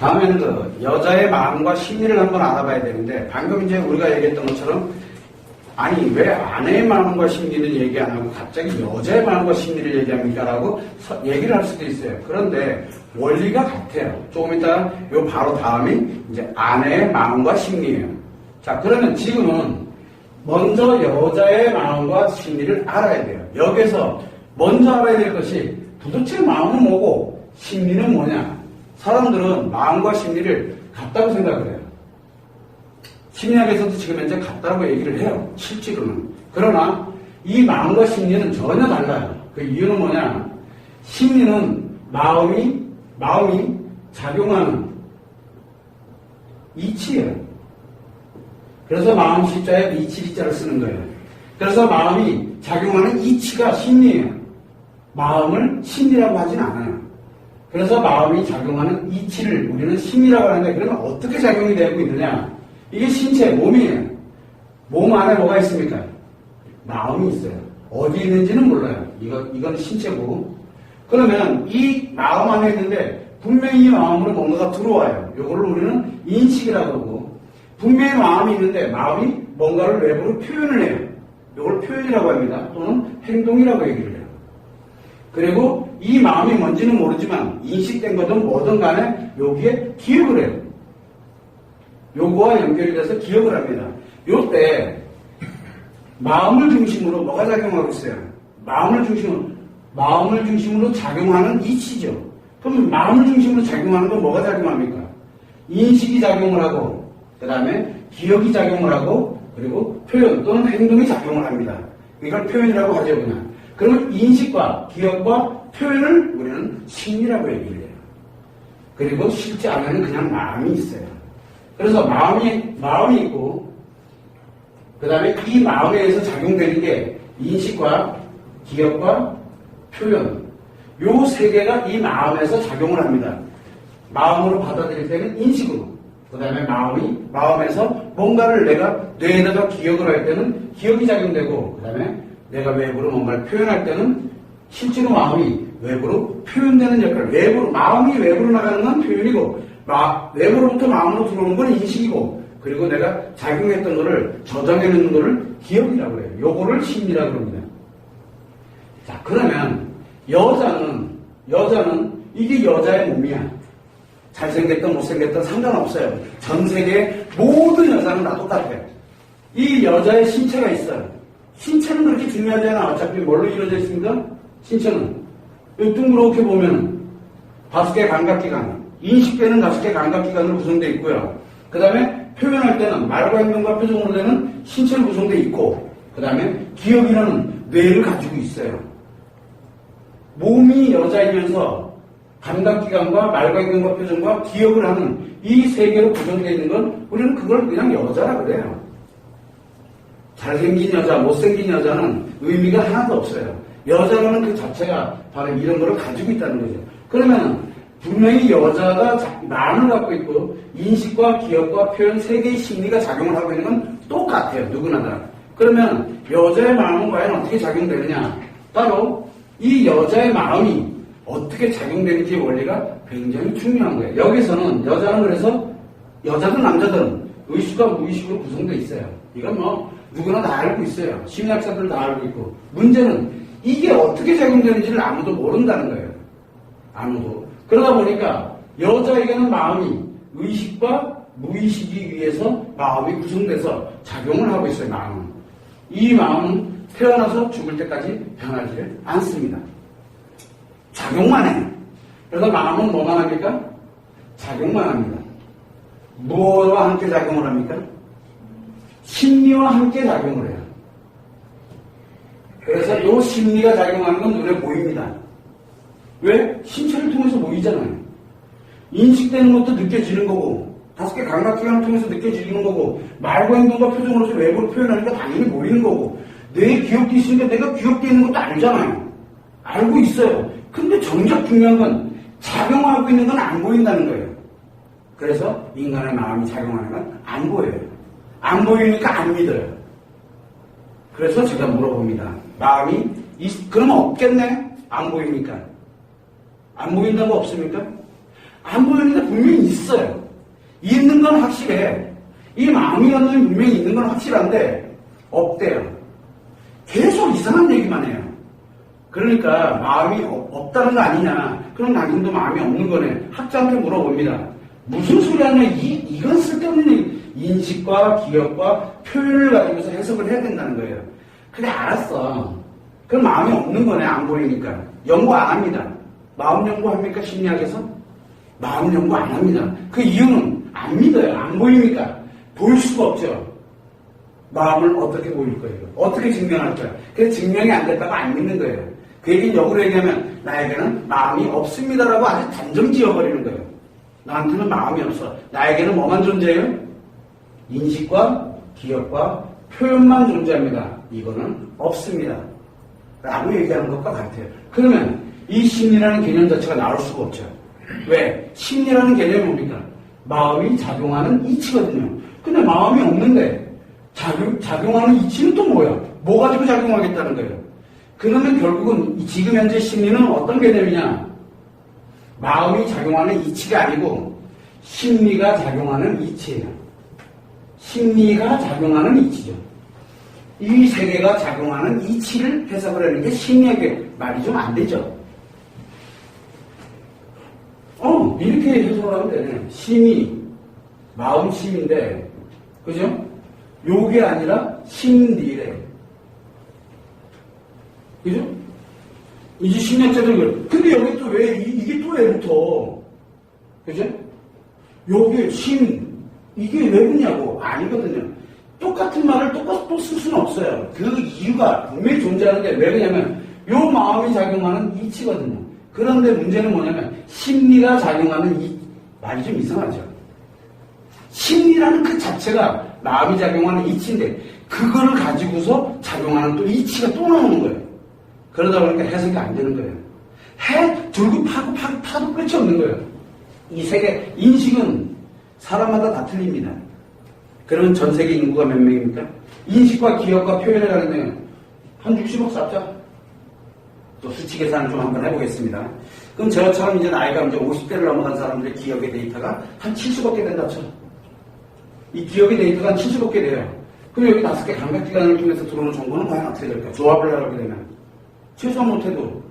다음에는 그 여자의 마음과 심리를 한번 알아봐야 되는데, 방금 이제 우리가 얘기했던 것처럼 아니 왜 아내의 마음과 심리는 얘기 안 하고 갑자기 여자의 마음과 심리를 얘기합니까? 라고 얘기를 할 수도 있어요. 그런데 원리가 같아요. 조금 이따 요 바로 다음이 이제 아내의 마음과 심리예요. 자, 그러면 지금은 먼저 여자의 마음과 심리를 알아야 돼요. 여기서 먼저 알아야 될 것이 도대체 마음은 뭐고 심리는 뭐냐? 사람들은 마음과 심리를 같다고 생각을 해요. 심리학에서도 지금 현재 같다고 얘기를 해요. 실제로는. 그러나 이 마음과 심리는 전혀 달라요. 그 이유는 뭐냐? 심리는 마음이 작용하는 이치예요. 그래서 마음 시자에 이치 시자를 쓰는 거예요. 그래서 마음이 작용하는 이치가 심리예요. 마음을 심리라고 하진 않아요. 그래서 마음이 작용하는 이치를 우리는 심리라고 하는데, 그러면 어떻게 작용이 되고 있느냐? 이게 신체, 몸이에요. 몸 안에 뭐가 있습니까? 마음이 있어요. 어디 있는지는 몰라요. 이건 신체고. 그러면 이 마음 안에 있는데 분명히 이 마음으로 뭔가가 들어와요. 이걸 우리는 인식이라고 하고, 분명히 마음이 있는데 마음이 뭔가를 외부로 표현을 해요. 이걸 표현이라고 합니다. 또는 행동이라고 얘기를 해요. 그리고 이 마음이 뭔지는 모르지만 인식된 거든 뭐든 간에 여기에 기억을 해요. 요거와 연결이 돼서 기억을 합니다. 요때 마음을 중심으로 뭐가 작용하고 있어요? 마음을 중심으로 작용하는 이치죠. 그럼 마음을 중심으로 작용하는 건 뭐가 작용합니까? 인식이 작용을 하고, 그 다음에 기억이 작용을 하고, 그리고 표현 또는 행동이 작용을 합니다. 이걸 표현이라고 하죠, 그냥. 그러면 인식과 기억과 표현을 우리는 심리라고 얘기를 해요. 그리고 실제 안에는 그냥 마음이 있어요. 그래서 마음이 있고, 그 다음에 이 마음에 의해서 작용되는 게 인식과 기억과 표현, 요 세 개가 이 마음에서 작용을 합니다. 마음으로 받아들일 때는 인식으로, 그 다음에 마음에서 뭔가를 내가 뇌에다가 기억을 할 때는 기억이 작용되고, 그 다음에 내가 외부로 뭔가를 표현할 때는 실제로 마음이 외부로 표현되는 역할, 마음이 외부로 나가는 건 표현이고, 외부로부터 마음으로 들어오는 건 인식이고, 그리고 내가 작용했던 거를 저장해놓는 거를 기억이라고 해요. 요거를 심리라고 합니다. 자, 그러면 여자는 이게 여자의 몸이야. 잘생겼든 못생겼든 상관없어요. 전 세계 모든 여자는 다 똑같아요. 이 여자의 신체가 있어요. 신체는 그렇게 중요하지 않아. 어차피 뭘로 이루어져 있습니까? 신체는 둥그렇게 보면 5개 감각기관, 인식되는 5개 감각기관으로 구성되어 있고요. 그 다음에 표현할 때는 말과 행동과 표정으로 되는 신체로 구성되어 있고, 그 다음에 기억이라는 뇌를 가지고 있어요. 몸이 여자이면서 감각기관과 말과 행동과 표정과 기억을 하는 이 세 개로 구성되어 있는 건 우리는 그걸 그냥 여자라 그래요. 잘생긴 여자, 못생긴 여자는 의미가 하나도 없어요. 여자라는 그 자체가 바로 이런 거를 가지고 있다는 거죠. 그러면 분명히 여자가 마음을 갖고 있고 인식과 기억과 표현 세 개의 심리가 작용을 하고 있는 건 똑같아요. 누구나 다. 그러면 여자의 마음은 과연 어떻게 작용되느냐? 바로 이 여자의 마음이 어떻게 작용되는지 원리가 굉장히 중요한 거예요. 여기서는 여자는 그래서 여자든 남자든 의식과 무의식으로 구성되어 있어요. 이건 뭐 누구나 다 알고 있어요. 심리학자들 다 알고 있고, 문제는 이게 어떻게 작용되는지를 아무도 모른다는 거예요. 아무도. 그러다 보니까 여자에게는 마음이 의식과 무의식에 의해서 마음이 구성돼서 작용을 하고 있어요. 마음은. 이 마음은 태어나서 죽을 때까지 변하지를 않습니다. 작용만 해요. 그래서 마음은 뭐만 합니까? 작용만 합니다. 무엇과 함께 작용을 합니까? 심리와 함께 작용을 해요. 그래서 이 심리가 작용하는 건 눈에 보입니다. 왜? 신체를 통해서 보이잖아요. 인식되는 것도 느껴지는 거고, 5개 감각기관을 통해서 느껴지는 거고, 말과 행동과 표정으로서 외부로 표현하니까 당연히 보이는 거고, 뇌에 기억도 있으니까 내가 기억되어 있는 것도 알잖아요. 알고 있어요. 근데 정작 중요한 건 작용하고 있는 건 안 보인다는 거예요. 그래서 인간의 마음이 작용하는 건 안 보여요. 안 보이니까 안 믿어요. 그래서 제가 물어봅니다. 마음이 그러면 없겠네? 안 보이니까. 안 보인다고 없습니까? 안 보이는데 분명히 있어요. 있는 건 확실해. 이 마음이라는 놈이 분명히 있는 건 확실한데 없대요. 계속 이상한 얘기만 해요. 그러니까 마음이 없다는 거 아니냐. 그럼 당신도 마음이 없는 거네. 학자한테 물어봅니다. 무슨 소리 하냐. 이건 쓸데없는 인식과 기억과 표현을 가지고서 해석을 해야 된다는 거예요. 그래 알았어. 그럼 마음이 없는 거네. 안 보이니까. 연구 안 합니다. 마음 연구합니까? 심리학에서? 마음 연구 안 합니다. 그 이유는 안 믿어요. 안 보이니까. 보일 수가 없죠. 마음을 어떻게 보일 거예요? 어떻게 증명할 거예요? 그래서 증명이 안 됐다고 안 믿는 거예요. 그 얘기는 역으로 얘기하면 나에게는 마음이 없습니다라고 아주 단정 지어버리는 거예요. 나한테는 마음이 없어. 나에게는 뭐만 존재해요? 인식과 기억과 표현만 존재합니다. 이거는 없습니다. 라고 얘기하는 것과 같아요. 그러면 이 심리라는 개념 자체가 나올 수가 없죠. 왜? 심리라는 개념이 뭡니까? 마음이 작용하는 이치거든요. 근데 마음이 없는데 작용하는 이치는 또 뭐야? 뭐 가지고 작용하겠다는 거예요? 그러면 결국은 지금 현재 심리는 어떤 개념이냐? 마음이 작용하는 이치가 아니고 심리가 작용하는 이치예요. 심리가 작용하는 이치죠. 이 세계가 작용하는 이치를 해석을 하는 게 심리학의 말이 좀 안 되죠. 이렇게 해석을 하면 되네. 심이, 마음 심인데, 그죠? 요게 아니라 심리래. 그죠? 이제 심리학자들 그래. 근데 여기 또 왜, 이게 또 왜 붙어? 그죠? 요게 이게 왜 붙냐고. 아니거든요. 똑같은 말을 또 쓸 수는 없어요. 그 이유가 분명히 존재하는데 왜 그러냐면, 요 마음이 작용하는 이치거든요. 그런데 문제는 뭐냐면, 심리가 작용하는 말이 좀 이상하죠. 심리라는 그 자체가 마음이 작용하는 이치인데, 그거를 가지고서 작용하는 또 이치가 또 나오는 거예요. 그러다 보니까 해석이 안 되는 거예요. 들고 파도 끝이 없는 거예요. 이 세계, 인식은 사람마다 다 틀립니다. 그러면 전 세계 인구가 몇 명입니까? 인식과 기억과 표현을 하는데, 한 60억 쌓자. 또 수치 계산을 좀 한번 해보겠습니다. 그럼 저처럼 이제 나이가 이제 50대를 넘어간 사람들의 기억의 데이터가 한 70억 개 된다 쳐. 이 기억의 데이터가 한 70억 개 돼요. 그럼 여기 5개 감각기관을 통해서 들어오는 정보는 과연 어떻게 될까? 조합을 하게 되면. 최소한 못해도.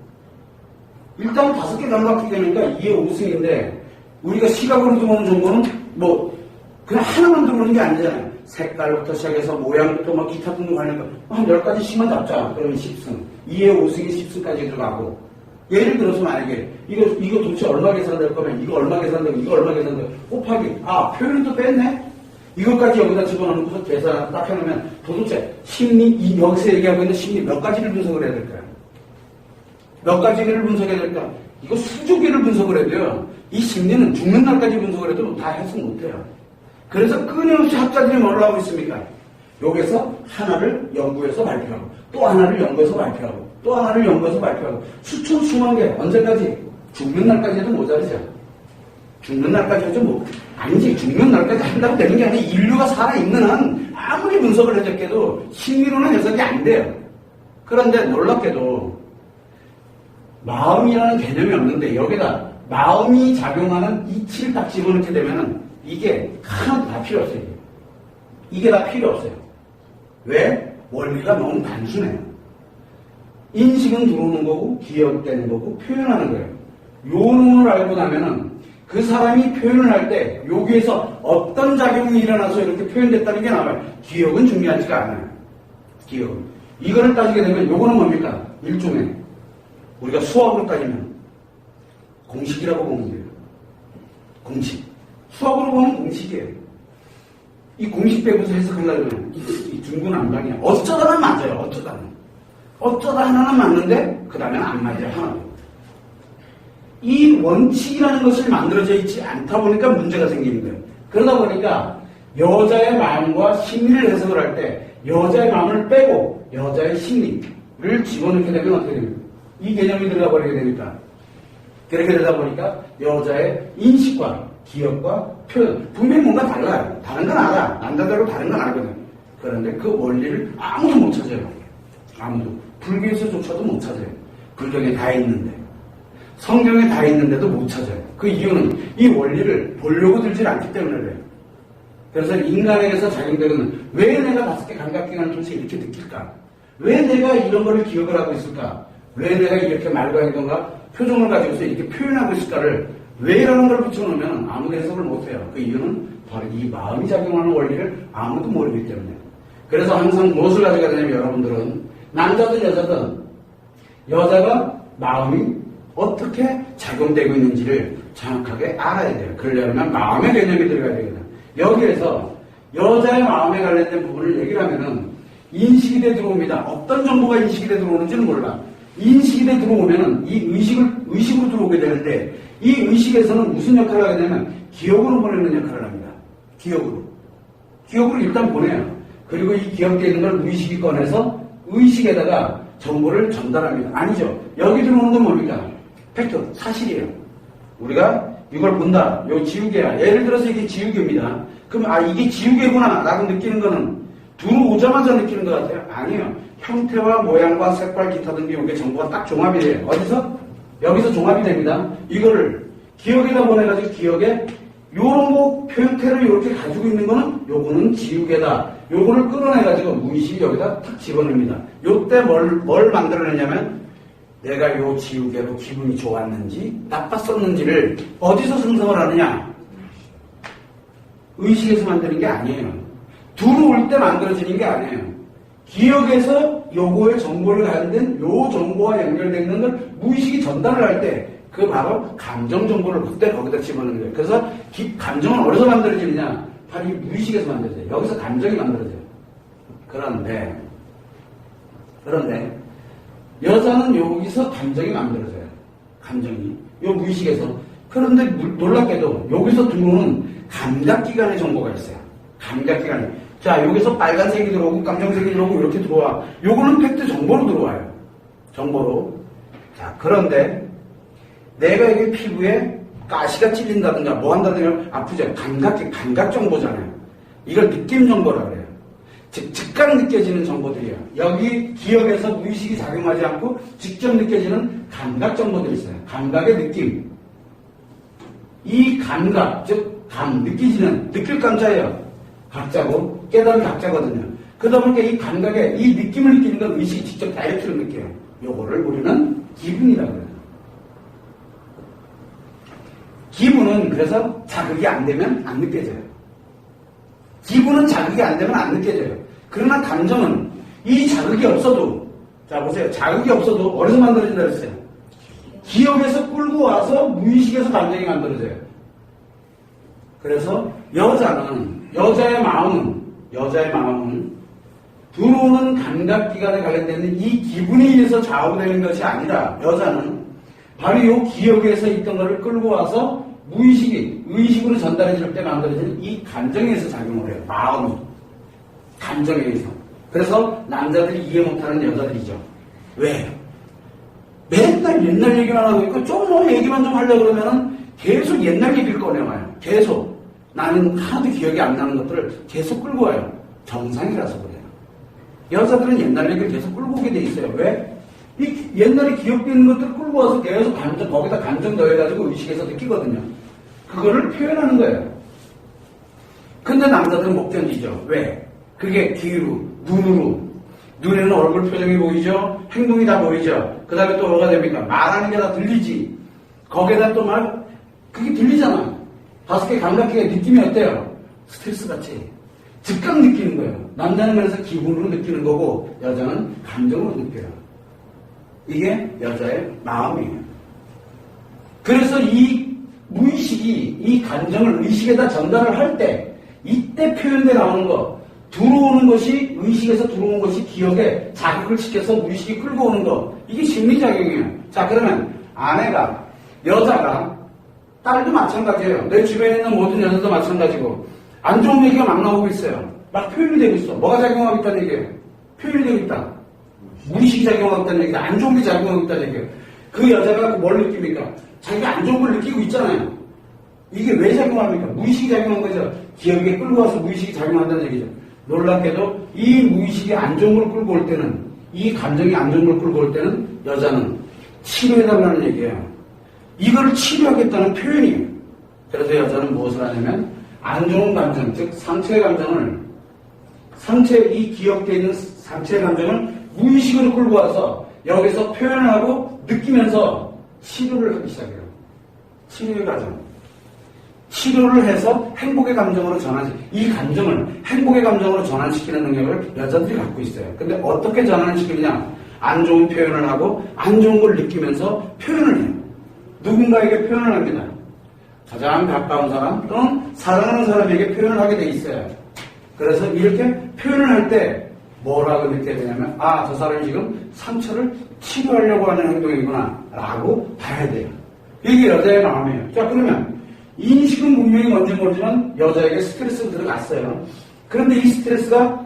일단 5개 감각기관이니까 2의 5승인데, 우리가 시각으로 들어오는 정보는 그냥 하나만 들어오는 게 아니잖아요. 색깔부터 시작해서 모양부터 기타 등등 하니까 한 10가지씩만 잡자. 그러면 10승. 2의 5승이 10승까지 들어가고. 예를 들어서 만약에 이거 도대체 얼마 계산될 거면 이거 얼마 계산되고 이거 얼마 계산되고 곱하기. 표현은 또 뺐네? 이것까지 여기다 집어넣고서 계산 딱 해놓으면 도대체 여기서 얘기하고 있는 심리 몇 가지를 분석을 해야 될까요? 몇 가지를 분석해야 될까? 이거 수조 개를 분석을 해야 돼요. 이 심리는 죽는 날까지 분석을 해도 다 해석 못해요. 그래서 끊임없이 학자들이 뭘 하고 있습니까? 여기서 하나를 연구해서 발표하고 또 하나를 연구해서 발표하고 또 하나를 연구해서 발표하고 수천 수만 개 언제까지? 죽는 날까지 해도 모자르죠. 죽는 날까지 해도 아니지. 죽는 날까지 한다고 되는 게 아니라 인류가 살아있는 한 아무리 분석을 해적해도 심리로는 해석이 안 돼요. 그런데 놀랍게도 마음이라는 개념이 없는데 여기다 마음이 작용하는 이치를 딱 집어넣게 되면은 이게 하나도 다 필요 없어요. 이게 다 필요 없어요. 왜? 원리가 너무 단순해요. 인식은 들어오는 거고 기억되는 거고 표현하는 거예요. 요 놈을 알고 나면은 그 사람이 표현을 할 때 여기에서 어떤 작용이 일어나서 이렇게 표현됐다는 게 나와요. 기억은 중요하지가 않아요. 기억은. 이거를 따지게 되면 요거는 뭡니까? 일종의 우리가 수학으로 따지면 공식이라고 보면 돼요. 공식. 수학으로 보면 공식이에요. 이 공식 배우서 해석하려면 이 중구난방이야. 어쩌다는 맞아요. 어쩌다 하나는 맞는데 그 다음에는 안 맞아요. 하나도. 이 원칙이라는 것이 만들어져 있지 않다 보니까 문제가 생기는 거예요. 그러다 보니까 여자의 마음과 심리를 해석을 할 때 여자의 마음을 빼고 여자의 심리를 집어넣게 되면 어떻게 됩니까? 이 개념이 들어가 버리게 되니까 그렇게 되다 보니까 여자의 인식과 기억과 표현 분명히 뭔가 달라요. 다른 건 알아. 남자들하고 다른 건 알거든. 그런데 그 원리를 아무도 못 찾아요. 아무도. 불교에서조차도 못 찾아요. 불경에 다 있는데. 성경에 다 있는데도 못 찾아요. 그 이유는 이 원리를 보려고 들질 않기 때문에 그래요. 그래서 인간에게서 작용되는 왜 내가 5개 감각기관을 통해서 이렇게 느낄까? 왜 내가 이런 거를 기억을 하고 있을까? 왜 내가 이렇게 말과 행동과 표정을 가지고서 이렇게 표현하고 있을까를 왜 이러는 걸 붙여놓으면 아무도 해석을 못해요. 그 이유는 바로 이 마음이 작용하는 원리를 아무도 모르기 때문에. 그래서 항상 무엇을 가져가야 되냐면 여러분들은 남자든 여자든 여자가 마음이 어떻게 작용되고 있는지를 정확하게 알아야 돼요. 그러려면 마음의 개념이 들어가야 되거든요. 여기에서 여자의 마음에 관련된 부분을 얘기를 하면은 인식이 돼 들어옵니다. 어떤 정보가 인식이 돼 들어오는지는 몰라. 인식이 돼 들어오면은 이 의식으로 들어오게 되는데 이 의식에서는 무슨 역할을 하게 되냐면 기억으로 보내는 역할을 합니다. 기억으로 일단 보내요. 그리고 이 기억되어 있는 걸 무의식이 꺼내서 의식에다가 정보를 전달합니다. 아니죠. 여기 들어오는 건 뭡니까? 팩트, 사실이에요. 우리가 이걸 본다. 요 지우개야. 예를 들어서 이게 지우개입니다. 그럼 이게 지우개구나 라고 느끼는 거는 들어오자마자 느끼는 것 같아요? 아니에요. 형태와 모양과 색깔 기타 등등 이게 정보가 딱 종합이 돼요. 어디서? 여기서 종합이 됩니다. 이거를 기억에다 보내가지고 기억에 요런 거 표현태를 이렇게 가지고 있는 거는 요거는 지우개다. 요거를 끌어내가지고 무의식이 여기다 탁 집어넣습니다. 요때 뭘 만들어내냐면 내가 요 지우개로 기분이 좋았는지 나빴었는지를 어디서 생성을 하느냐? 의식에서 만드는 게 아니에요. 들어올 때 만들어지는 게 아니에요. 기억에서 요거의 정보를 가진 요 정보와 연결되는 걸 무의식이 전달을 할 때 그 바로 감정 정보를 그때 거기다 집어넣는 거예요. 그래서 감정은 어디서 만들어지느냐? 바로 이 무의식에서 만들어져요. 여기서 감정이 만들어져요. 그런데 여자는 여기서 감정이 만들어져요. 감정이. 요 무의식에서. 그런데 놀랍게도 여기서 들어오는 감각기관의 정보가 있어요. 감각기관이. 자, 여기서 빨간색이 들어오고 깜정색이 들어오고 이렇게 들어와. 요거는 팩트 정보로 들어와요. 정보로. 자, 그런데 내가 여기 피부에 가시가 찔린다든가 뭐 한다든가 아프죠. 감각 정보잖아요. 이걸 느낌 정보라 그래요. 즉각 느껴지는 정보들이에요. 여기 기억에서 무의식이 작용하지 않고 직접 느껴지는 감각 정보들이 있어요. 감각의 느낌. 이 감각, 즉 느끼지는 느낄 감자예요. 각자고 깨달은 각자거든요. 그러다 보니까 이 감각에 이 느낌을 느끼는 건 의식이 직접 다이렉트로 느껴요. 요거를 우리는 기분이라고 해요. 기분은 그래서 자극이 안 되면 안 느껴져요. 기분은 자극이 안 되면 안 느껴져요. 그러나 감정은 이 자극이 없어도, 자 보세요. 자극이 없어도 어디서 만들어진다 그랬어요? 기억에서 끌고 와서 무의식에서 감정이 만들어져요. 그래서 여자의 마음은 들어오는 감각기관에 관련된 이 기분에 의해서 좌우되는 것이 아니라 여자는 바로 이 기억에서 있던 것을 끌고 와서 무의식이 의식으로 전달해 줄 때 만들어지는 이 감정에 의해서 작용을 해요. 마음이. 감정에 의해서. 그래서 남자들이 이해 못하는 여자들이죠. 왜? 맨날 옛날 얘기만 하고 있고 좀 얘기만 좀 하려고 그러면은 계속 옛날 얘기를 꺼내와요. 계속. 나는 하나도 기억이 안 나는 것들을 계속 끌고 와요. 정상이라서 그래요. 여자들은 옛날 얘기를 계속 끌고 오게 돼 있어요. 왜? 이 옛날에 기억되는 것들을 끌고 와서 계속 거기다 감정 넣어가지고 의식에서 느끼거든요. 그거를 표현하는 거예요. 근데 남자들은 못 견디죠. 왜? 그게 귀로, 눈으로. 눈에는 얼굴 표정이 보이죠? 행동이 다 보이죠? 그 다음에 또 뭐가 됩니까? 말하는 게 다 들리지. 거기에다 또 그게 들리잖아. 5개 감각기가 느낌이 어때요? 스트레스 같이. 즉각 느끼는 거예요. 남자는 그래서 기분으로 느끼는 거고, 여자는 감정으로 느껴요. 이게 여자의 마음이에요. 그래서 이 무의식이 이 감정을 의식에다 전달을 할 때, 이때 표현돼 나오는 거, 들어오는 것이, 의식에서 들어오는 것이 기억에 자극을 시켜서 무의식이 끌고 오는 거, 이게 심리작용이에요. 자, 그러면 여자가, 딸도 마찬가지예요. 내 주변에 있는 모든 여자도 마찬가지고, 안 좋은 얘기가 막 나오고 있어요. 막 표현이 되고 있어. 뭐가 작용하고 있다는 얘기예요? 표현이 되고 있다. 무의식이 작용하고 있다는 얘기다. 안 좋은 게 작용하고 있다는 얘기예요. 그 여자가 뭘 느낍니까? 자기가 안 좋은 걸 느끼고 있잖아요. 이게 왜 작용합니까? 무의식이 작용한 거죠. 기억에 끌고 와서 무의식이 작용한다는 얘기죠. 놀랍게도 이 무의식이 안 좋은 걸 끌고 올 때는, 이 감정이 안 좋은 걸 끌고 올 때는 여자는 치료해달라는 얘기예요. 이거를 치료하겠다는 표현이에요. 그래서 여자는 무엇을 하냐면 안 좋은 감정, 즉 상처의 감정을 이 기억되어 있는 상처의 감정을 무의식으로 끌고 와서 여기서 표현을 하고 느끼면서 치료를 하기 시작해요. 치료의 과정. 치료를 해서 행복의 감정으로 이 감정을 행복의 감정으로 전환시키는 능력을 여자들이 갖고 있어요. 근데 어떻게 전환시키느냐? 안 좋은 표현을 하고 안 좋은 걸 느끼면서 표현을 해요. 누군가에게 표현을 합니다. 가장 가까운 사람 또는 사랑하는 사람에게 표현을 하게 돼 있어요. 그래서 이렇게 표현을 할 때 뭐라고 느껴야 되냐면 저 사람이 지금 상처를 치료하려고 하는 행동이구나 라고 봐야 돼요. 이게 여자의 마음이에요. 자, 그러면 인식은 분명히 뭔지 모르지만 여자에게 스트레스가 들어갔어요. 그런데 이 스트레스가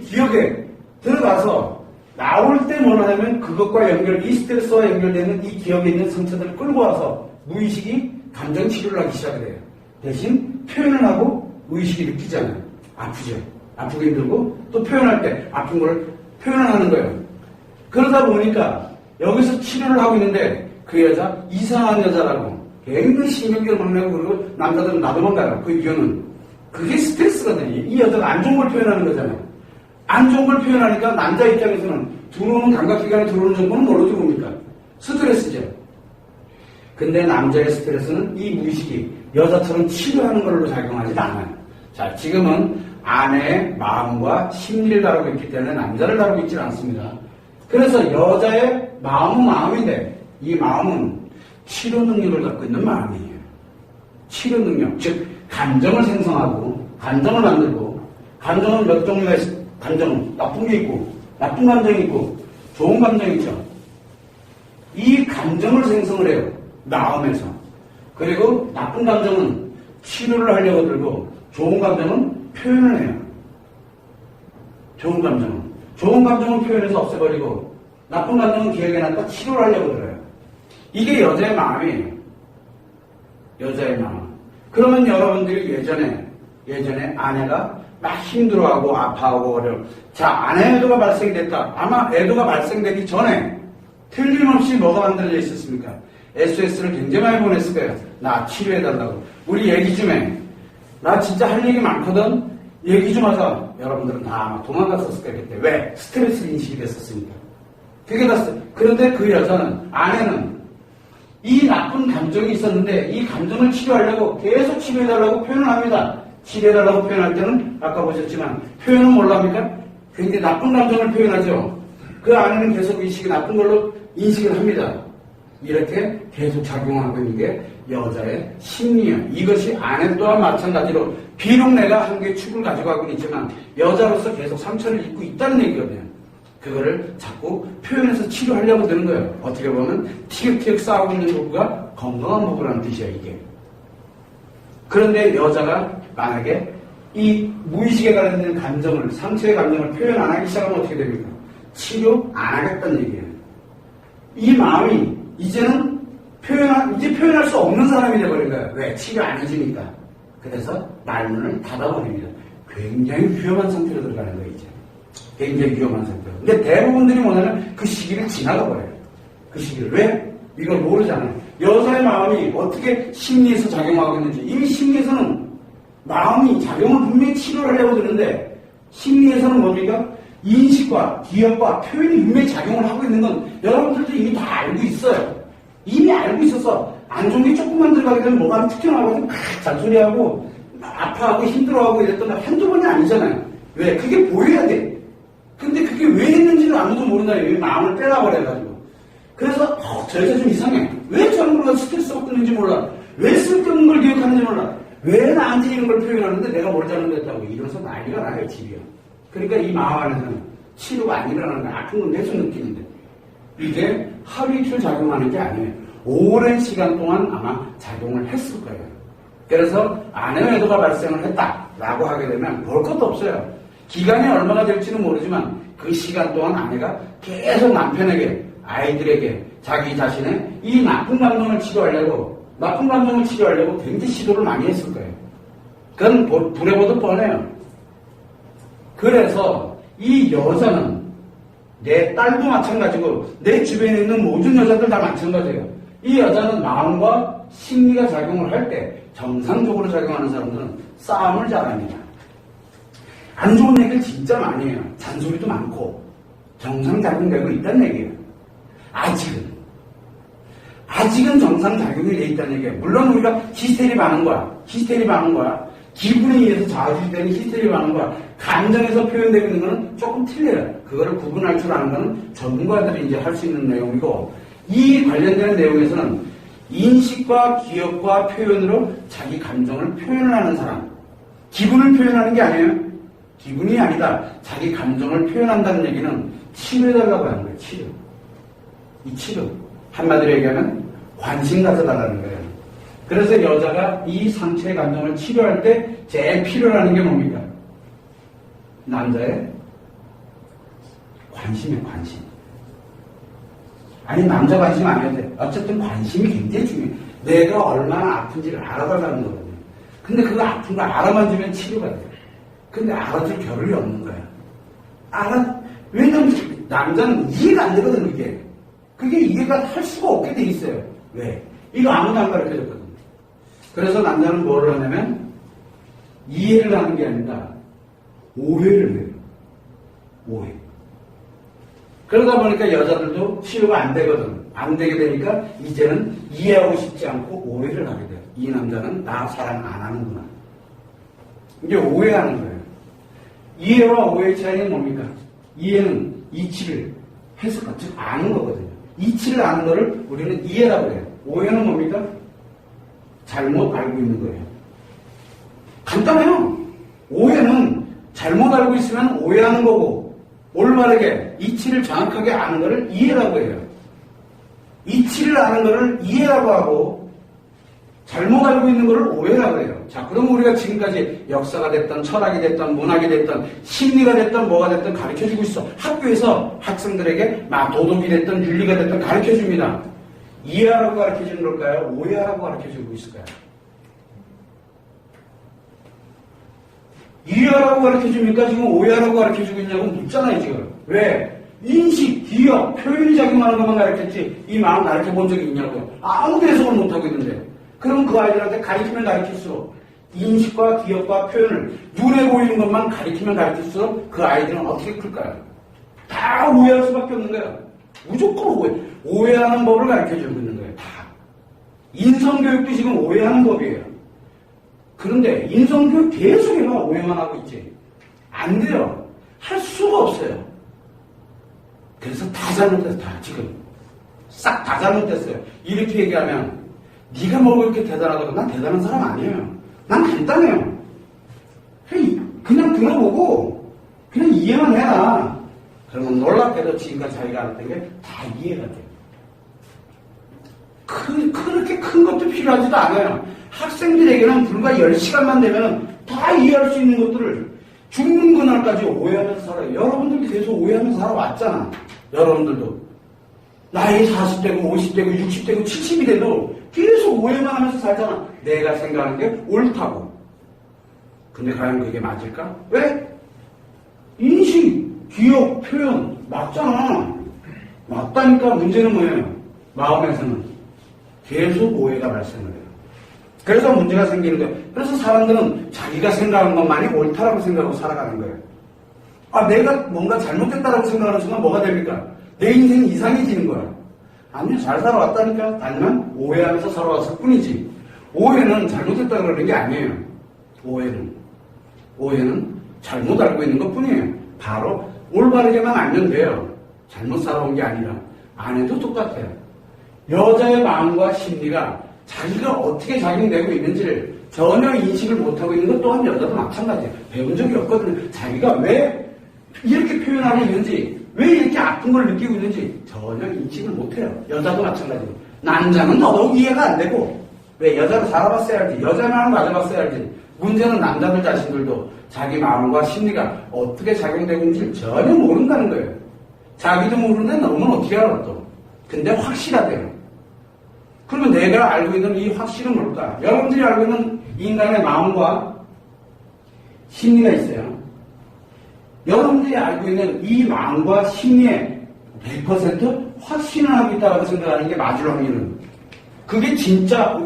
기억에 들어가서 나올 때 뭐라 하면 그것과 이 스트레스와 연결되는 이 기억에 있는 상처들을 끌고 와서 무의식이 감정 치료를 하기 시작해요. 대신 표현을 하고 의식이 느끼잖아요. 아프죠. 아프고 힘들고 또 표현할 때 아픈 걸 표현을 하는 거예요. 그러다 보니까 여기서 치료를 하고 있는데 그 여자 이상한 여자라고 굉장히 신경질을 막 내고 그리고 남자들은 나도만 가요. 그 이유는 그게 스트레스거든요. 이 여자가 안 좋은 걸 표현하는 거잖아요. 안 좋은 걸 표현하니까 남자 입장에서는 들어오는 감각기관에 들어오는 정보는 뭐로 들어옵니까? 스트레스죠. 근데 남자의 스트레스는 이 무의식이 여자처럼 치료하는 걸로 작용하지 않아요. 자, 지금은 아내의 마음과 심리를 다루고 있기 때문에 남자를 다루고 있지 않습니다. 그래서 여자의 마음은 마음인데 이 마음은 치료 능력을 갖고 있는 마음이에요. 치료 능력, 즉 감정을 생성하고 감정을 만들고 감정은 몇 종류가 있어요. 감정은 나쁜 게 있고 나쁜 감정이 있고 좋은 감정이 있죠. 이 감정을 생성을 해요. 마음에서. 그리고 나쁜 감정은 치료를 하려고 들고 좋은 감정은 표현을 해요. 좋은 감정은 표현해서 없애버리고 나쁜 감정은 기억에 놨다 치료를 하려고 들어요. 이게 여자의 마음이에요. 여자의 마음. 그러면 여러분들이 예전에 아내가 막 힘들어하고 아파하고 어려워. 자, 아내 애도가 발생이 됐다. 아마 애도가 발생되기 전에 틀림없이 뭐가 만들어져 있었습니까? SOS를 굉장히 많이 보냈을 거예요. 나 치료해달라고. 우리 얘기 좀 해. 나 진짜 할 얘기 많거든. 얘기 좀 하자. 여러분들은 다 도망갔었을 거예요. 그때. 왜? 스트레스 인식이 됐었으니까. 그게 다 그런데 그 여자는, 아내는 이 나쁜 감정이 있었는데 이 감정을 치료하려고 계속 치료해달라고 표현을 합니다. 치료해달라고 표현할 때는 아까 보셨지만 표현은 뭘랍니까? 굉장히 나쁜 감정을 표현하죠. 그 아내는 계속 의식이 나쁜 걸로 인식을 합니다. 이렇게 계속 작용하고 있는 게 여자의 심리예요. 이것이 아내 또한 마찬가지로 비록 내가 한 개의 축을 가지고 가고 있지만 여자로서 계속 상처를 입고 있다는 얘기거든요. 그거를 자꾸 표현해서 치료하려고 드는 거예요. 어떻게 보면 티격태격 싸우고 있는 부부가 건강한 부부라는 뜻이야, 이게. 그런데 여자가 만약에 이 무의식에 관련된 감정을, 상처의 감정을 표현 안 하기 시작하면 어떻게 됩니까? 치료 안 하겠다는 얘기예요. 이 마음이 이제는 표현할 수 없는 사람이 되어버린 거예요. 왜? 치료 안 해주니까. 그래서 말문을 닫아버립니다. 굉장히 위험한 상태로 들어가는 거예요, 이제. 굉장히 위험한 상태로. 근데 대부분들이 뭐냐면 그 시기를 지나가 버려요. 그 시기를. 왜? 이걸 모르잖아요. 여자의 마음이 어떻게 심리에서 작용하고 있는지. 이미 심리에서는 마음이 작용을 분명히 치료를 하려고 드는데 심리에서는 뭡니까? 인식과 기억과 표현이 분명히 작용을 하고 있는 건 여러분들도 이미 다 알고 있어요. 이미 알고 있어서 안 좋은 게 조금만 들어가게 되면 뭐가 툭튀어나와서 막 잔소리하고 아파하고 힘들어하고 이랬던 건 한두 번이 아니잖아요. 왜? 그게 보여야 돼. 근데 그게 왜 했는지는 아무도 모른다. 왜 마음을 빼놔버려가지고. 그래서 저 여자 좀 이상해. 왜 저런 걸 스트레스가 끊는지 몰라. 왜 쓸데없는 걸 기억하는지 몰라. 왜 나한테 이런 걸 표현하는데 내가 뭘 잘못했다고. 이러면서 난리가 나요, 집이요. 그러니까 이 마음 안에서는 치료가 안 일어나는 거야. 아픈 건 계속 느끼는데. 이게 하루 이틀 작용하는 게 아니에요. 오랜 시간 동안 아마 작용을 했을 거예요. 그래서 아내 외도가 발생을 했다라고 하게 되면 볼 것도 없어요. 기간이 얼마나 될지는 모르지만 그 시간 동안 아내가 계속 남편에게, 아이들에게, 자기 자신의 이 나쁜 감정을 치료하려고 굉장히 시도를 많이 했을 거예요. 그건 불에 보듯 뻔해요. 그래서 이 여자는 내 딸도 마찬가지고 내 주변에 있는 모든 여자들 다 마찬가지예요. 이 여자는 마음과 심리가 작용을 할 때 정상적으로 작용하는 사람들은 싸움을 잘합니다. 안 좋은 얘기를 진짜 많이 해요. 잔소리도 많고 정상 작용되고 있다는 얘기예요. 아직은 정상 작용이 돼 있다는 얘기예요. 물론 우리가 히스테리 많은 거야. 기분에 의해서 좌우되는 히스테리 많은 거야. 감정에서 표현되고 있는 거는 조금 틀려요. 그거를 구분할 줄 아는 거는 전문가들이 이제 할 수 있는 내용이고, 이 관련되는 내용에서는 인식과 기억과 표현으로 자기 감정을 표현을 하는 사람, 기분을 표현하는 게 아니에요. 기분이 아니다. 자기 감정을 표현한다는 얘기는 치료해달라고 하는 거예요. 이 치료. 한마디로 얘기하면 관심 가져달라는 거예요. 그래서 여자가 이 상처의 감정을 치료할 때 제일 필요로 하는 게 뭡니까? 남자의 관심이에요. 관심. 아니 남자 관심 안 해도 돼. 어쨌든 관심이 굉장히 중요해. 내가 얼마나 아픈지를 알아달라는 거거든요. 근데 그거 아픈 거 알아만 주면 치료가 돼. 근데 알아줄 겨를이 없는 거야. 왜냐면 남자는 이해가 안 되거든, 이게. 그게 이해가 할 수가 없게 돼 있어요. 왜? 이거 아무도 안 가르쳐줬거든. 그래서 남자는 뭐를 하냐면, 이해를 하는 게 아니라, 오해를 해요. 오해. 그러다 보니까 여자들도 치료가 안 되거든. 안 되게 되니까, 이제는 이해하고 싶지 않고 오해를 하게 돼요. 이 남자는 나 사랑 안 하는구나. 이제 오해하는 거예요. 이해와 오해의 차이는 뭡니까? 이해는 이치를 해석하, 즉 아는 거거든요. 이치를 아는 거를 우리는 이해라고 해요. 오해는 뭡니까? 잘못 알고 있는 거예요. 간단해요. 오해는 잘못 알고 있으면 오해하는 거고, 올바르게 이치를 정확하게 아는 거를 이해라고 해요. 이치를 아는 거를 이해라고 하고, 잘못 알고 있는 거를 오해라고 해요. 자, 그럼 우리가 지금까지 역사가 됐던, 철학이 됐던, 문학이 됐던, 심리가 됐던, 뭐가 됐던 가르쳐주고 있어. 학교에서 학생들에게 막 도덕이 됐던, 윤리가 됐던 가르쳐줍니다. 이해하라고 가르쳐주는 걸까요? 오해하라고 가르쳐주고 있을까요? 이해하라고 가르쳐줍니까? 지금 오해하라고 가르쳐주고 있냐고 묻잖아요, 지금. 왜? 인식, 기억, 표현이 작용하는 것만 가르쳤지, 이 마음 가르쳐본 적이 있냐고요. 아무도 해석을 못하고 있는데. 그럼 그 아이들한테 가르치면 가르칠수록 인식과 기억과 표현을 눈에 보이는 것만 가르치면 가르칠수록 그 아이들은 어떻게 클까요? 다 오해할 수밖에 없는 거예요. 무조건 오해. 오해하는 법을 가르쳐주고 있는 거예요. 다. 인성교육도 지금 오해하는 법이에요. 그런데 인성교육 계속 해봐. 오해만 하고 있지. 안 돼요. 할 수가 없어요. 그래서 다 잘못됐어요. 다 지금. 싹 다 잘못됐어요. 이렇게 얘기하면 네가 뭐 이렇게 대단하거든. 난 대단한 사람 아니에요. 난 간단해요. 그냥 들어보고 그냥 이해만 해라. 그러면 놀랍게도 지금까지 자기가 알았던 게 다 이해가 돼요. 그렇게 큰 것도 필요하지도 않아요. 학생들에게는 불과 10시간만 되면 다 이해할 수 있는 것들을 죽는 그날까지 오해하면서 살아요. 여러분들도 계속 오해하면서 살아왔잖아. 여러분들도. 나이 40대고 50대고 60대고 70이 돼도 계속 오해만 하면서 살잖아. 내가 생각하는 게 옳다고. 근데 과연 그게 맞을까? 왜? 인식, 기억, 표현 맞잖아. 맞다니까. 문제는 뭐예요? 마음에서는 계속 오해가 발생을 해요. 그래서 문제가 생기는 거예요. 그래서 사람들은 자기가 생각하는 것만이 옳다라고 생각하고 살아가는 거예요. 내가 뭔가 잘못됐다라고 생각하는 순간 뭐가 됩니까? 내 인생이 이상해지는 거야. 아니요, 잘 살아왔다니까. 다만 오해하면서 살아왔을 뿐이지. 오해는 잘못했다 그러는 게 아니에요. 오해는 잘못 알고 있는 것 뿐이에요. 바로 올바르게만 알면 돼요. 잘못 살아온 게 아니라. 아내도 똑같아요. 여자의 마음과 심리가 자기가 어떻게 작용되고 있는지를 전혀 인식을 못하고 있는 것 또한 여자도 마찬가지예요. 배운 적이 없거든요. 자기가 왜 이렇게 표현하고 있는지, 왜 이렇게 아픈 걸 느끼고 있는지 전혀 인식을 못해요. 여자도 마찬가지고. 남자는 더더욱 이해가 안 되고. 왜? 여자로 살아봤어야 알지. 여자 마음 맞아봤어야 알지. 문제는 남자들 자신들도 자기 마음과 심리가 어떻게 작용되고 있는지 전혀 모른다는 거예요. 자기도 모르는데 너는 어떻게 알아 또. 근데 확실하대요. 그러면 내가 알고 있는 이 확실은 뭘까? 여러분들이 알고 있는 인간의 마음과 심리가 있어요. 여러분들이 알고 있는 이 마음과 심리에 100% 확신을 하고 있다고 생각하는 게 맞을 확률은 그게 진짜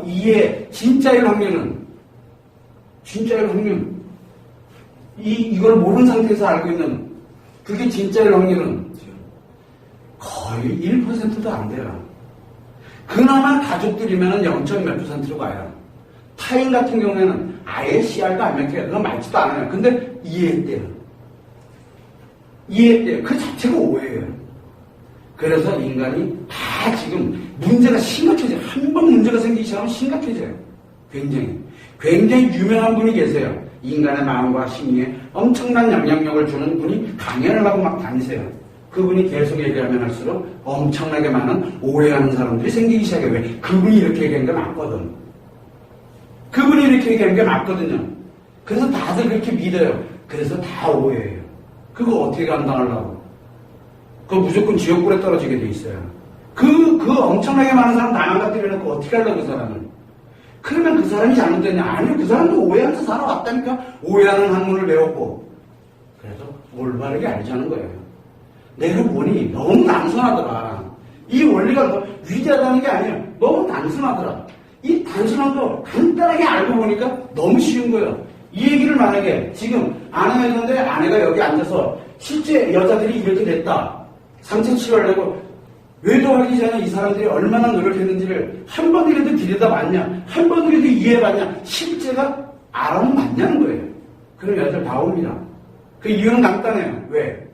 진짜일 확률은 이걸 모르는 상태에서 알고 있는 그게 진짜일 확률은 거의 1%도 안 돼요. 그나마 가족들이면 0.몇 %로 가요. 타인 같은 경우에는 아예 씨알도 안 먹혀요. 그건 맞지도 않아요. 근데 이해했대요. 그 자체가 오해예요. 그래서 인간이 다 지금 문제가 심각해져요. 한 번 문제가 생기기 시작하면 심각해져요. 굉장히 유명한 분이 계세요. 인간의 마음과 심리에 엄청난 영향력을 주는 분이 강연을 하고 막 다니세요. 그분이 계속 얘기하면 할수록 엄청나게 많은 오해하는 사람들이 생기기 시작해요. 왜? 그분이 이렇게 얘기하는 게 맞거든. 그분이 이렇게 얘기하는 게 맞거든요. 그래서 다들 그렇게 믿어요. 그래서 다 오해해요. 그거 어떻게 감당하려고? 그거 무조건 지옥불에 떨어지게 돼 있어요. 그 엄청나게 많은 사람 다 망가뜨려놓고 어떻게 하려고 그 사람은? 그러면 그 사람이 잘못됐냐? 아니요. 그 사람도 오해하면서 살아왔다니까. 오해하는 학문을 배웠고. 그래서 올바르게 알자는 거예요. 내가 보니 너무 단순하더라. 이 원리가 위대하다는 게 아니에요. 너무 단순하더라. 이 단순한 거 간단하게 알고 보니까 너무 쉬운 거예요. 이 얘기를 만약에 지금 아내가 있는데 아내가 여기 앉아서 실제 여자들이 이렇게 됐다. 상처 치료하려고 외도하기 전에 이 사람들이 얼마나 노력했는지를 한 번이라도 들여다봤냐, 한 번이라도 이해해봤냐, 실제가 알아는 맞냐는 거예요. 그럼 여자들 다 옵니다. 그 이유는 간단해요. 왜?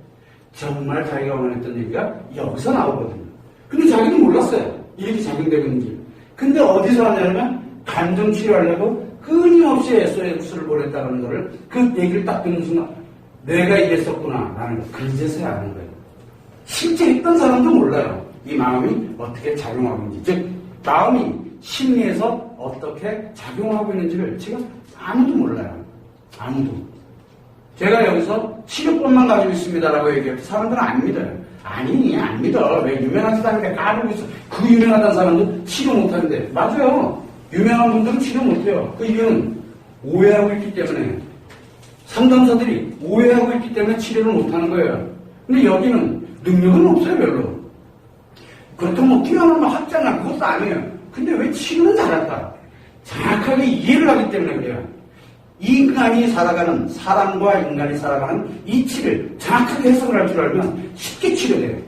정말 자기가 원했던 얘기가 여기서 나오거든요. 근데 자기는 몰랐어요. 이렇게 작용되고 있는지. 근데 어디서 하냐면 감정 치료하려고 끊임없이 SOS를 보냈다는 거를 그 얘기를 딱 듣는 순간 내가 이랬었구나 라는 걸 그제서야 아는 거예요. 실제 했던 사람도 몰라요. 이 마음이 어떻게 작용하고 있는지. 즉 마음이 심리에서 어떻게 작용하고 있는지를 지금 아무도 몰라요. 아무도. 제가 여기서 치료법만 가지고 있습니다라고 얘기할 때 사람들은 안 믿어요. 아니, 안 믿어. 왜 유명하지도 않은데 까불고 있어. 그 유명하다는 사람도 치료 못하는데. 맞아요. 유명한 분들은 치료 못해요. 그 이유는 오해하고 있기 때문에. 상담사들이 오해하고 있기 때문에 치료를 못하는 거예요. 근데 여기는 능력은 없어요, 별로. 그렇다면 뭐 뛰어난 학자나 그것도 아니에요. 근데 왜 치료는 잘할까? 정확하게 이해를 하기 때문에 그래요. 인간이 살아가는, 사람과 인간이 살아가는 이치를 정확하게 해석을 할 줄 알면 쉽게 치료돼요.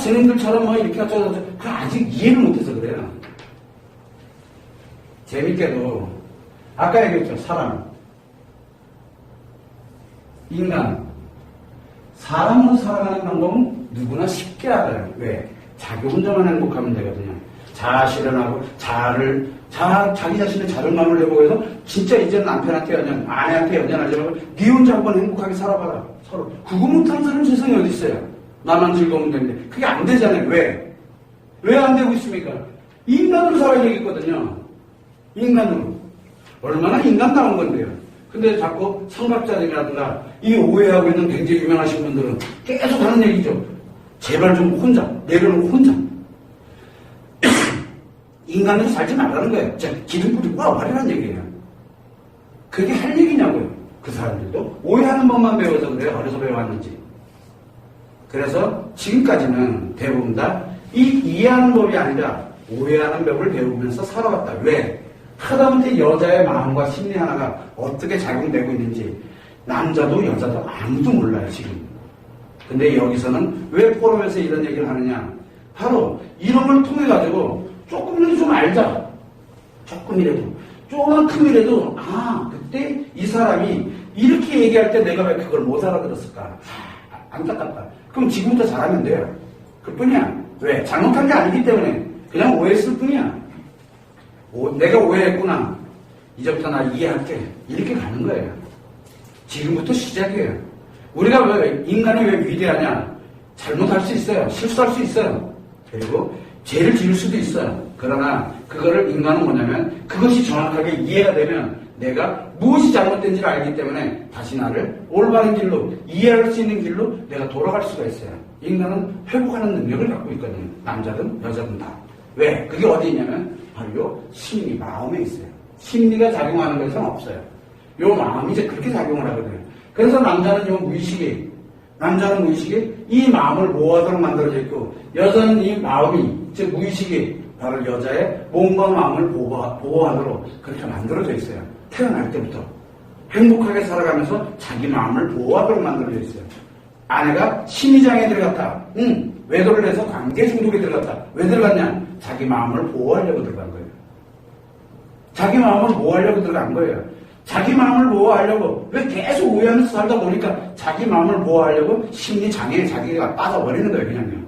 스님들처럼 뭐 이렇게 어쩌고 그 아직 이해를 못해서 그래요. 재밌게도 아까 얘기했죠. 사람, 인간, 사람으로 살아가는 방법은 누구나 쉽게 알아요. 왜? 자기 혼자만 행복하면 되거든요. 자아 실현하고 자기 자신의 자존감을 회복해서 진짜 이제 남편한테 아내한테 연연하지 말고 네 혼자 한번 행복하게 살아봐라. 서로. 그거 못하는 사람 세상에 어디 있어요? 나만 즐거우면 되는데. 그게 안 되잖아요. 왜? 왜 안 되고 있습니까? 인간으로 살아야 되겠거든요. 인간으로. 얼마나 인간다운 건데요. 근데 자꾸 성각자들이라든가 이 오해하고 있는 굉장히 유명하신 분들은 계속 하는 얘기죠. 제발 좀 혼자, 내려놓고 혼자. 인간으로 살지 말라는 거예요. 기둥 뿌리고 와버리라는 얘기예요. 그게 할 얘기냐고요. 그 사람들도 오해하는 법만 배워서 그래요. 어려서 배워왔는지. 그래서 지금까지는 대부분 다 이해하는 법이 아니라 오해하는 법을 배우면서 살아왔다. 왜? 하다못해 여자의 마음과 심리 하나가 어떻게 작용되고 있는지 남자도 여자도 아무도 몰라요, 지금. 근데 여기서는 왜 포럼에서 이런 얘기를 하느냐? 바로 이런 걸 통해가지고 조금이라도 좀 알자. 조금이라도. 조금이라도, 그때 이 사람이 이렇게 얘기할 때 내가 왜 그걸 못 알아들었을까? 안타깝다. 그럼 지금부터 잘하면 돼요. 그 뿐이야. 왜? 잘못한 게 아니기 때문에 그냥 오해했을 뿐이야. 내가 오해했구나. 이제부터 나 이해할게. 이렇게 가는 거예요. 지금부터 시작이에요. 우리가 왜, 인간이 왜 위대하냐? 잘못할 수 있어요. 실수할 수 있어요. 그리고 죄를 지을 수도 있어요. 그러나 그거를 인간은 뭐냐면 그것이 정확하게 이해가 되면 내가 무엇이 잘못된지를 알기 때문에 다시 나를 올바른 길로 이해할 수 있는 길로 내가 돌아갈 수가 있어요. 인간은 회복하는 능력을 갖고 있거든요. 남자든 여자든 다. 왜? 그게 어디 있냐면 바로 요 심리, 마음에 있어요. 심리가 작용하는 것은 없어요. 요 마음이 이제 그렇게 작용을 하거든요. 그래서 남자는 이 마음을 모아도록 만들어져 있고 여자는 이 마음이 즉 무의식이 바로 여자의 몸과 마음을 보호하도록 그렇게 만들어져 있어요. 태어날 때부터. 행복하게 살아가면서 자기 마음을 보호하도록 만들어져 있어요. 아내가 심리장애에 들어갔다. 외도를 해서 관계 중독에 들어갔다. 왜 들어갔냐? 자기 마음을 보호하려고 들어간 거예요. 자기 마음을 보호하려고 들어간 거예요. 자기 마음을 보호하려고 왜 계속 오해하면서 살다 보니까 자기 마음을 보호하려고 심리장애에 자기가 빠져버리는 거예요. 그냥요.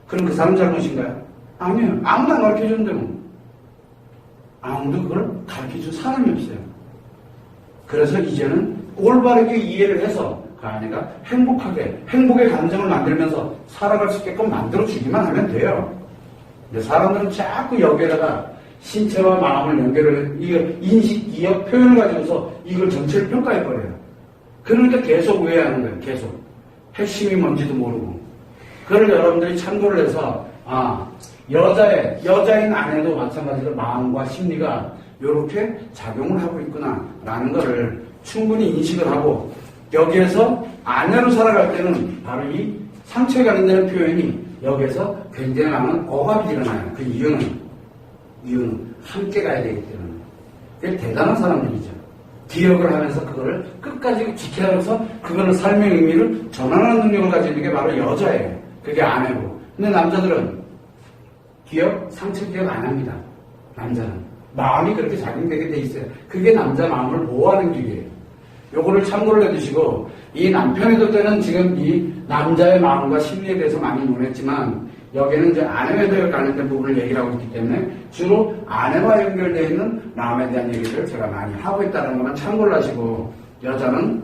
그럼 그 사람 잘못인가요? 아니에요. 아무도 안 가르쳐줬는데 뭐. 아무도 그걸 가르쳐준 사람이 없어요. 그래서 이제는 올바르게 이해를 해서 그 아내가 행복하게 행복의 감정을 만들면서 살아갈 수 있게끔 만들어주기만 하면 돼요. 근데 사람들은 자꾸 여기에다가 신체와 마음을 연결을 인식, 기억, 표현을 가지고서 이걸 전체를 평가해버려요. 그러니까 계속 오해하는 거예요. 계속. 핵심이 뭔지도 모르고. 그걸 여러분들이 참고를 해서 여자인 아내도 마찬가지로 마음과 심리가 이렇게 작용을 하고 있구나라는 것을 충분히 인식을 하고 여기에서 아내로 살아갈 때는 바로 이 상처에 관련되는 표현이 여기에서 굉장히 많은 억압이 일어나요. 그 이유는 함께 가야 되기 때문에. 그게 대단한 사람들이죠. 기억을 하면서 그거를 끝까지 지켜가면서 그거를 삶의 의미를 전환하는 능력을 가지는 게 바로 여자예요. 그게 아내고. 근데 남자들은 상처 기억 안 합니다. 남자는. 마음이 그렇게 작용되게 돼 있어요. 그게 남자 마음을 보호하는 길이에요. 요거를 참고를 해두시고, 이 남편에도 때는 지금 이 남자의 마음과 심리에 대해서 많이 논했지만, 여기는 이제 아내에 관련된 부분을 얘기를 하고 있기 때문에, 주로 아내와 연결되어 있는 마음에 대한 얘기를 제가 많이 하고 있다는 것만 참고를 하시고, 여자는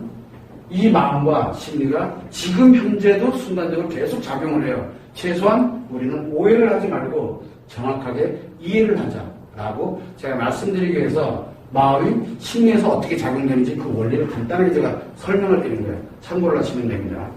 이 마음과 심리가 지금 현재도 순간적으로 계속 작용을 해요. 최소한 우리는 오해를 하지 말고 정확하게 이해를 하자라고 제가 말씀드리기 위해서 마음이 심리에서 어떻게 작용되는지 그 원리를 간단하게 제가 설명을 드린 거예요. 참고를 하시면 됩니다.